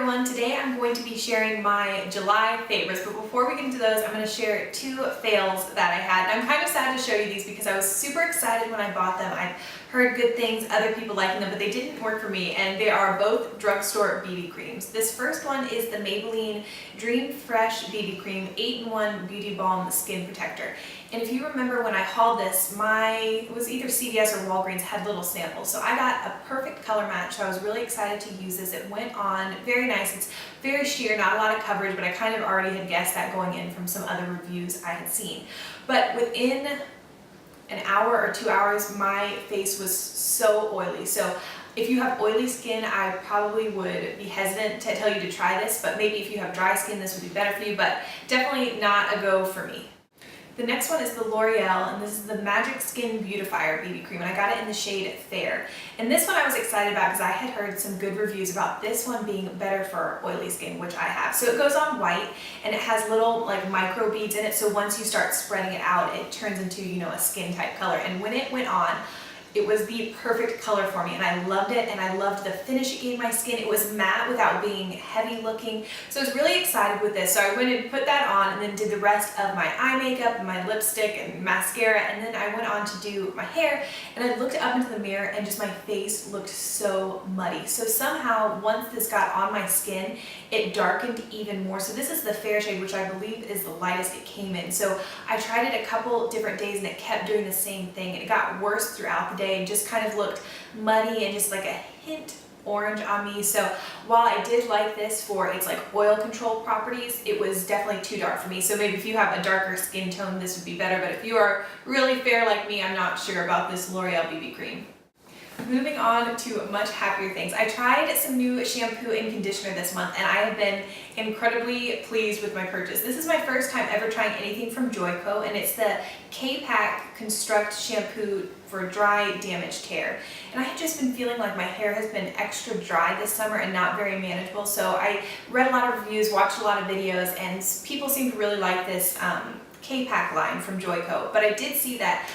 everyone, today I'm going to be sharing my July favorites, but before we get into those, I'm going to share two fails that I had. And I'm kind of sad to show you these because I was super excited when I bought them. I've heard good things, other people liking them, but they didn't work for me, and they are both drugstore BB creams. This first one is the Maybelline Dream Fresh BB Cream 8-in-1 Beauty Balm Skin Protector. And if you remember when I hauled this, it was either CVS or Walgreens had little samples. So I got a perfect color match, so I was really excited to use this. It went on very nice. It's very sheer, not a lot of coverage, but I kind of already had guessed that going in from some other reviews I had seen. But within an hour or 2 hours, my face was so oily. So if you have oily skin, I probably would be hesitant to tell you to try this, but maybe if you have dry skin, this would be better for you, but definitely not a go for me. The next one is the L'Oreal, and this is the Magic Skin Beautifier BB Cream, and I got it in the shade Fair. And this one I was excited about because I had heard some good reviews about this one being better for oily skin, which I have. So it goes on white, and it has little like micro beads in it, so once you start spreading it out, it turns into, you know, a skin type color. And when it went on, it was the perfect color for me, and I loved it, and I loved the finish it gave my skin. It was matte without being heavy looking, so I was really excited with this. So I went and put that on and then did the rest of my eye makeup and my lipstick and mascara, and then I went on to do my hair, and I looked up into the mirror and just my face looked so muddy. So somehow once this got on my skin, it darkened even more. So this is the fair shade, which I believe is the lightest it came in. So I tried it a couple different days and it kept doing the same thing, and it got worse throughout the day and just kind of looked muddy and just like a hint orange on me. So while I did like this for its like oil control properties, it was definitely too dark for me. So maybe if you have a darker skin tone, this would be better, but if you are really fair like me, I'm not sure about this L'Oreal BB cream. Moving on to much happier things. I tried some new shampoo and conditioner this month, and I have been incredibly pleased with my purchase. This is my first time ever trying anything from Joico, and it's the K-PAK Construct Shampoo for dry, damaged hair. And I have just been feeling like my hair has been extra dry this summer and not very manageable, so I read a lot of reviews, watched a lot of videos, and people seem to really like this K-PAK line from Joico. But I did see that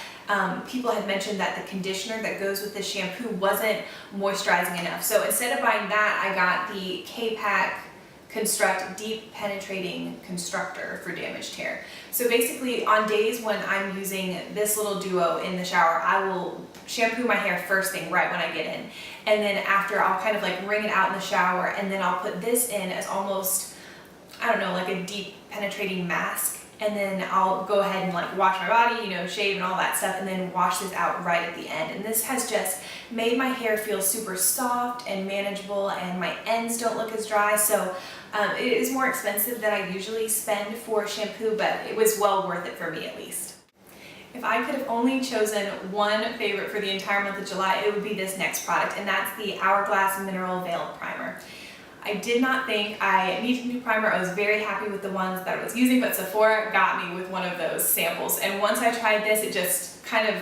people had mentioned that the conditioner that goes with the shampoo wasn't moisturizing enough. So instead of buying that, I got the K-PAK Construct Deep Penetrating Constructor for damaged hair. So basically on days when I'm using this little duo in the shower, I will shampoo my hair first thing right when I get in. And then after, I'll kind of like wring it out in the shower, and then I'll put this in as almost, I don't know, like a deep penetrating mask. And then I'll go ahead and like wash my body, you know, shave and all that stuff, and then wash this out right at the end. And this has just made my hair feel super soft and manageable, and my ends don't look as dry. So it is more expensive than I usually spend for shampoo, but it was well worth it for me at least. If I could have only chosen one favorite for the entire month of July, it would be this next product, and that's the Hourglass Mineral Veil Primer. I did not think I needed a new primer. I was very happy with the ones that I was using, but Sephora got me with one of those samples. And once I tried this, it just kind of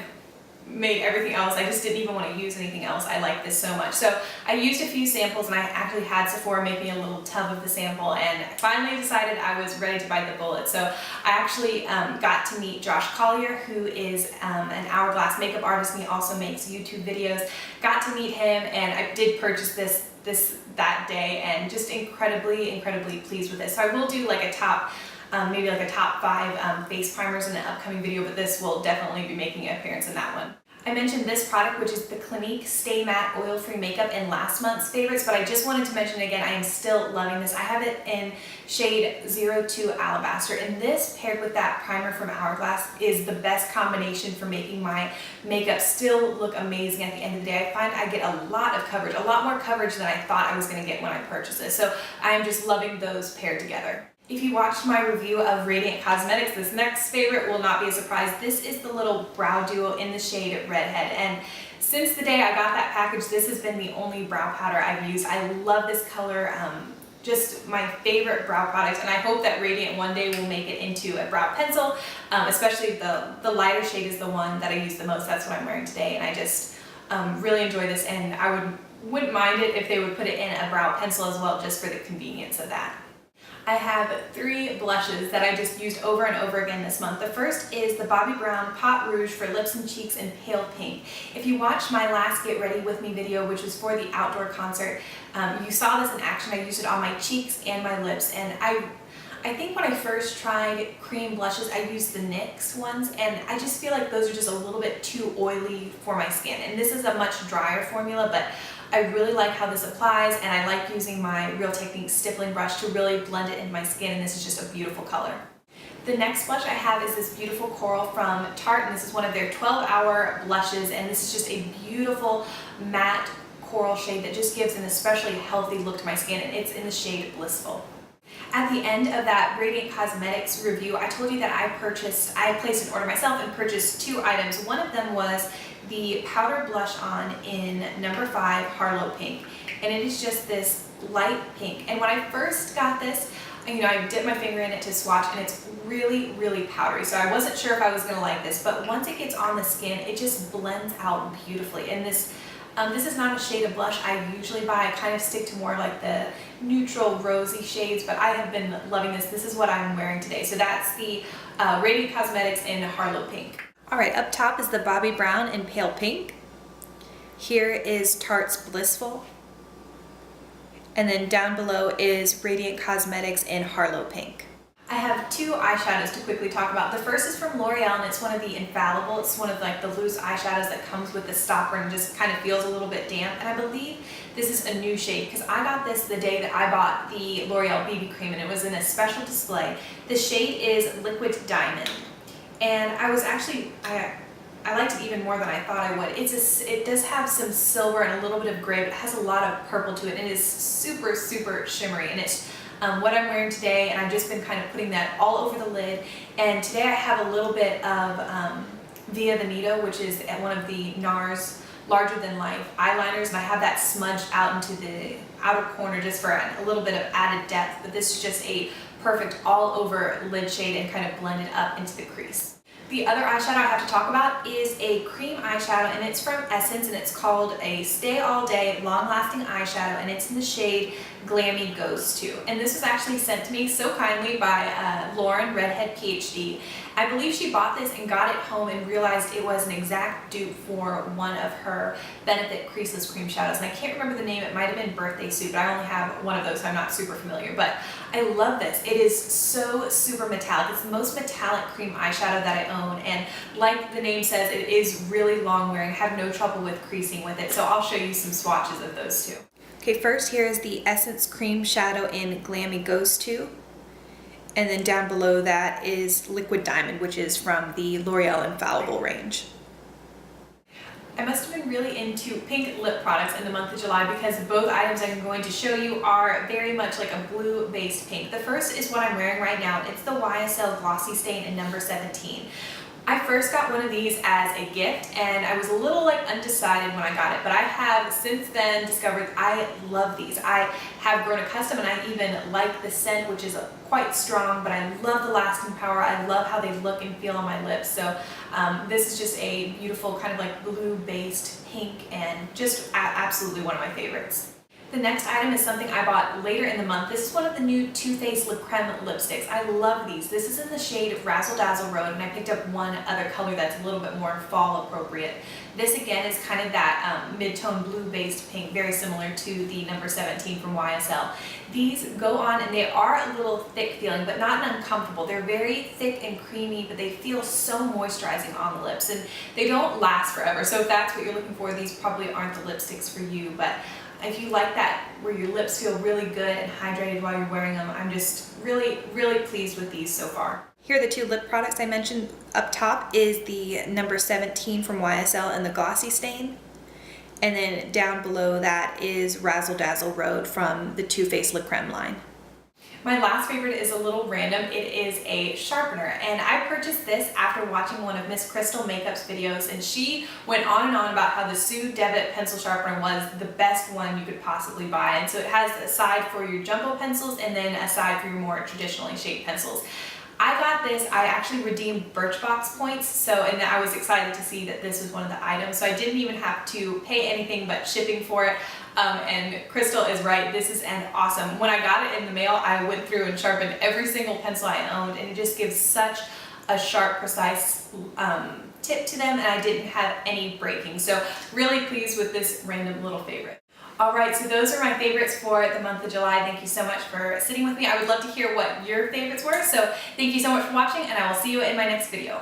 made everything else. I just didn't even want to use anything else. I like this so much. So I used a few samples, and I actually had Sephora make me a little tub of the sample, and I finally decided I was ready to bite the bullet. So I actually got to meet Josh Collier, who is an Hourglass makeup artist, and he also makes YouTube videos. Got to meet him, and I did purchase this that day, and just incredibly pleased with it. So I will do like a top, maybe like a top 5 face primers in an upcoming video, but this will definitely be making an appearance in that one. I mentioned this product, which is the Clinique Stay Matte Oil-Free Makeup in last month's favorites, but I just wanted to mention again, I am still loving this. I have it in shade 02 Alabaster, and this paired with that primer from Hourglass is the best combination for making my makeup still look amazing at the end of the day. I find I get a lot of coverage, a lot more coverage than I thought I was going to get when I purchased this, so I am just loving those paired together. If you watched my review of Radiant Cosmetics, this next favorite will not be a surprise. This is the little brow duo in the shade Redhead, and since the day I got that package, this has been the only brow powder I've used. I love this color, just my favorite brow product, and I hope that Radiant one day will make it into a brow pencil, especially the lighter shade is the one that I use the most. That's what I'm wearing today, and I just really enjoy this, and I wouldn't mind it if they would put it in a brow pencil as well, just for the convenience of that. I have 3 blushes that I just used over and over again this month. The first is the Bobbi Brown Pot Rouge for lips and cheeks in pale pink. If you watched my last Get Ready With Me video, which was for the outdoor concert, you saw this in action. I used it on my cheeks and my lips, and I think when I first tried cream blushes, I used the NYX ones, and I just feel like those are just a little bit too oily for my skin. And this is a much drier formula, but I really like how this applies, and I like using my Real Techniques stippling brush to really blend it into my skin, and this is just a beautiful color. The next blush I have is this beautiful coral from Tarte, and this is one of their 12-hour blushes, and this is just a beautiful matte coral shade that just gives an especially healthy look to my skin, and it's in the shade Blissful. At the end of that Radiant Cosmetics review, I told you that I placed an order myself and purchased 2 items. One of them was the powder blush on in number 5 Harlowe Pink, and it is just this light pink. And when I first got this, I dipped my finger in it to swatch, and it's really, really powdery, so I wasn't sure if I was going to like this, but once it gets on the skin, it just blends out beautifully. And this is not a shade of blush I usually buy. I kind of stick to more like the neutral rosy shades, but I have been loving this. This is what I'm wearing today. So that's the Radiant Cosmetics in Harlowe Pink. All right, up top is the Bobbi Brown in Pale Pink. Here is Tarte's Blissful. And then down below is Radiant Cosmetics in Harlowe Pink. I have 2 eyeshadows to quickly talk about. The first is from L'Oreal, and it's one of the Infallible. It's one of like the loose eyeshadows that comes with the stopper and just kind of feels a little bit damp. And I believe this is a new shade because I got this the day that I bought the L'Oreal BB cream, and it was in a special display. The shade is Liquid Diamond, and I liked it even more than I thought I would. It does have some silver and a little bit of gray, but it has a lot of purple to it, and it is super, super shimmery, and it's what I'm wearing today, and I've just been kind of putting that all over the lid. And today I have a little bit of Via Veneto, which is one of the NARS Larger Than Life eyeliners, and I have that smudged out into the outer corner just for a little bit of added depth, but this is just a perfect all over lid shade and kind of blend it up into the crease. The other eyeshadow I have to talk about is a cream eyeshadow, and it's from Essence, and it's called a Stay All Day Long Lasting Eyeshadow, and it's in the shade Glammy Goes To. And this was actually sent to me so kindly by Lauren, Redhead PhD. I believe she bought this and got it home and realized it was an exact dupe for one of her Benefit Creaseless Cream Shadows. And I can't remember the name, it might have been Birthday Suit, but I only have one of those, so I'm not super familiar. But I love this. It is so super metallic. It's the most metallic cream eyeshadow that I own, and like the name says, it is really long wearing. I have no trouble with creasing with it, so I'll show you some swatches of those too. Okay, first here is the Essence Cream Shadow in Glammy Goes To. And then down below that is Liquid Diamond, which is from the L'Oreal Infallible range. I must have been really into pink lip products in the month of July because both items I'm going to show you are very much like a blue-based pink. The first is what I'm wearing right now. It's the YSL Glossy Stain in number 17. I first got one of these as a gift, and I was a little undecided when I got it, but I have since then discovered I love these. I have grown accustomed, and I even like the scent, which is quite strong, but I love the lasting power. I love how they look and feel on my lips. So this is just a beautiful kind of like blue-based pink, and just absolutely one of my favorites. The next item is something I bought later in the month. This is one of the new Too Faced Lip Crème lipsticks. I love these. This is in the shade Razzle Dazzle Road, and I picked up one other color that's a little bit more fall appropriate. This again is kind of that mid-tone blue-based pink, very similar to the number 17 from YSL. These go on and they are a little thick feeling, but not uncomfortable. They're very thick and creamy, but they feel so moisturizing on the lips, and they don't last forever. So if that's what you're looking for, these probably aren't the lipsticks for you. But if you like that, where your lips feel really good and hydrated while you're wearing them, I'm just really, really pleased with these so far. Here are the 2 lip products I mentioned. Up top is the number 17 from YSL and the Glossy Stain. And then down below that is Razzle Dazzle Road from the Too Faced Lip Crème line. My last favorite is a little random. It is a sharpener, and I purchased this after watching one of Miss Crystal Makeup's videos, and she went on and on about how the Sue Devitt pencil sharpener was the best one you could possibly buy. And so it has a side for your jumbo pencils and then a side for your more traditionally shaped pencils. I got this, I actually redeemed Birchbox points, so, and I was excited to see that this was one of the items, so I didn't even have to pay anything but shipping for it. And Crystal is right, this is an awesome. When I got it in the mail, I went through and sharpened every single pencil I owned, and it just gives such a sharp, precise tip to them, and I didn't have any breaking. So really pleased with this random little favorite. All right, so those are my favorites for the month of July. Thank you so much for sitting with me. I would love to hear what your favorites were. So thank you so much for watching, and I will see you in my next video.